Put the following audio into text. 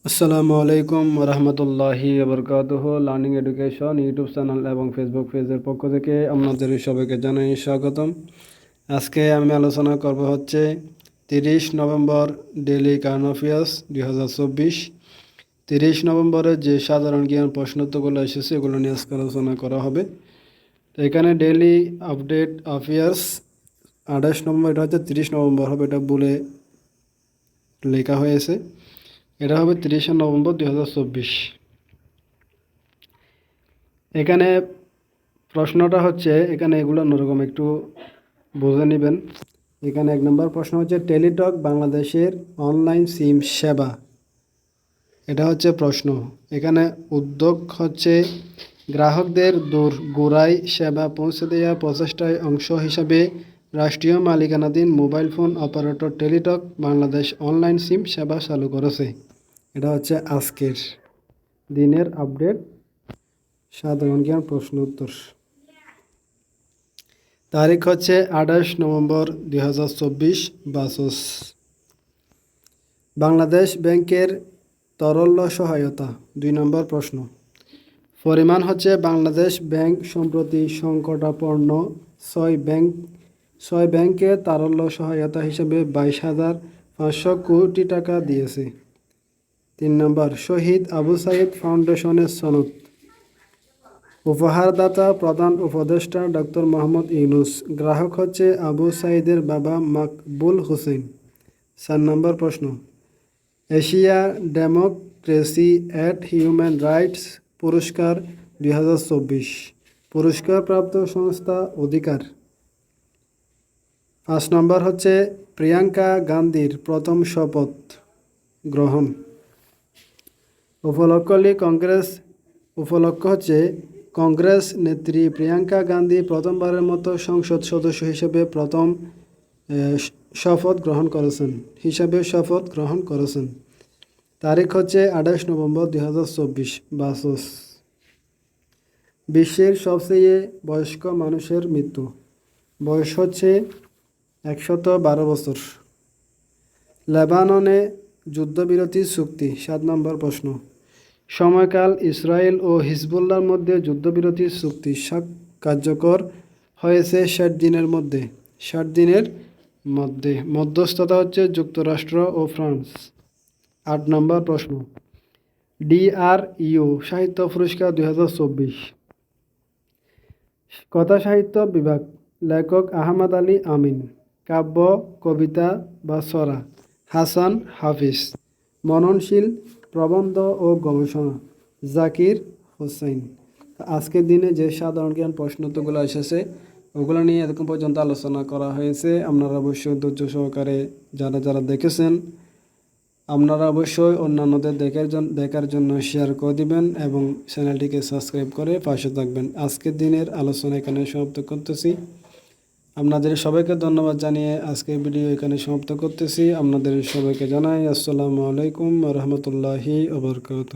আসসালামু আলাইকুম রহমতুল্লাহি বরকাতুহু। লার্নিং এডুকেশন ইউটিউব চ্যানেল এবং ফেসবুক পেজের পক্ষ থেকে আপনাদের সবাইকে জানাই স্বাগতম। আজকে আমি আলোচনা করব হচ্ছে 30 নভেম্বর ডেইলি কারেন্ট অ্যাফেয়ার্স 2024। 30 নভেম্বরে যে সাধারণ জ্ঞান প্রশ্নোত্তরগুলো এসেছে এগুলো নিয়ে আজকে আলোচনা করা হবে। তো এখানে ডেইলি আপডেট অ্যাফেয়ার্স 28 নভেম্বর, এটা হচ্ছে 30 নভেম্বর হবে, এটা বলে লেখা হয়েছে। এটা হবে 30 নভেম্বর 2024। এখানে প্রশ্নটা হচ্ছে, এখানে এগুলো অন্যরকম, একটু বুঝে নেবেন। এখানে 1 নম্বর প্রশ্ন হচ্ছে টেলিটক বাংলাদেশের অনলাইন সিম সেবা, এটা হচ্ছে প্রশ্ন। এখানে উদ্যোগ হচ্ছে গ্রাহকদের দূর গোড়ায় সেবা পৌঁছে দেওয়ার প্রচেষ্টায় অংশ হিসাবে রাষ্ট্রীয় মালিকানাধীন mobile phone operator Teletalk Bangladesh online SIM সেবা চালু করেছে। এটা হচ্ছে আজকের দিনের আপডেট সাধারণ জ্ঞান প্রশ্ন উত্তর। তারিখ হচ্ছে 28 নভেম্বর 2024। বাসস বাংলাদেশ ব্যাংকের তরল্য সহায়তা। 2 নম্বর প্রশ্ন, পরিমাণ হচ্ছে বাংলাদেশ ব্যাংক সম্প্রতি সংকটাপন্ন 6 ব্যাংকে তারল্য সহায়তা হিসেবে 22,500 কোটি টাকা দিয়েছে। 3 নম্বর, শহীদ আবু সাইদ ফাউন্ডেশনের সনদ। উপহারদাতা প্রধান উপদেষ্টা ডক্টর মোহাম্মদ ইউনূস। গ্রাহক হচ্ছে আবু সাইদের বাবা মাকবুল হোসেন। 4 নম্বর প্রশ্ন, Asia democracy at human rights পুরস্কার 2024। পুরস্কারপ্রাপ্ত সংস্থা অধিকার। 5 নম্বর হচ্ছে প্রিয়াঙ্কা গান্ধীর প্রথম শপথ গ্রহণ। উপলক্ষ হচ্ছে কংগ্রেস নেত্রী প্রিয়াঙ্কা গান্ধী প্রথমবারের মতো সংসদ সদস্য হিসেবে শপথ গ্রহণ করেছেন। তারিখ হচ্ছে 28 নভেম্বর 2024। বাসস বিশ্বের সবচেয়ে বয়স্ক মানুষের মৃত্যু। বয়স হচ্ছে 112 বছর। লেবাননে যুদ্ধবিরতি চুক্তি। 7 নম্বর প্রশ্ন, সময়কাল ইসরায়েল ও হিজবুল্লাহর মধ্যে যুদ্ধবিরতি চুক্তি কার্যকর হয়েছে 60 দিনের মধ্যে। মধ্যস্থতা হচ্ছে যুক্তরাষ্ট্র ও ফ্রান্স। 8 নম্বর প্রশ্ন, DREO সাহিত্য পুরস্কার 2024। কথা সাহিত্য বিভাগ। লেখক আহমদ আলী আমিন। কাব্য, কবিতা বা ছড়া হাসান হাফিজ। মননশীল প্রবন্ধ ও গবেষণা জাকির হোসেন। আজকের দিনে যে সাধারণ জ্ঞান প্রশ্নোত্তরগুলো এসেছে ওগুলো নিয়ে এরকম পর্যন্ত আলোচনা করা হয়েছে। আপনারা অবশ্যই ধৈর্য সহকারে যারা দেখেছেন, আপনারা অবশ্যই অন্যান্যদের দেখার জন্য শেয়ার করে দিবেন এবং চ্যানেলটিকে সাবস্ক্রাইব করে পাশে থাকবেন। আজকের দিনের আলোচনা এখানে সমাপ্ত করতেছি। আপনাদের সবাইকে ধন্যবাদ জানিয়ে আজকের ভিডিও এখানে সমাপ্ত করতেছি। আপনাদের সবাইকে জানাই আসসালামু আলাইকুম রহমতুল্লাহি ওয়া বারাকাতুহু।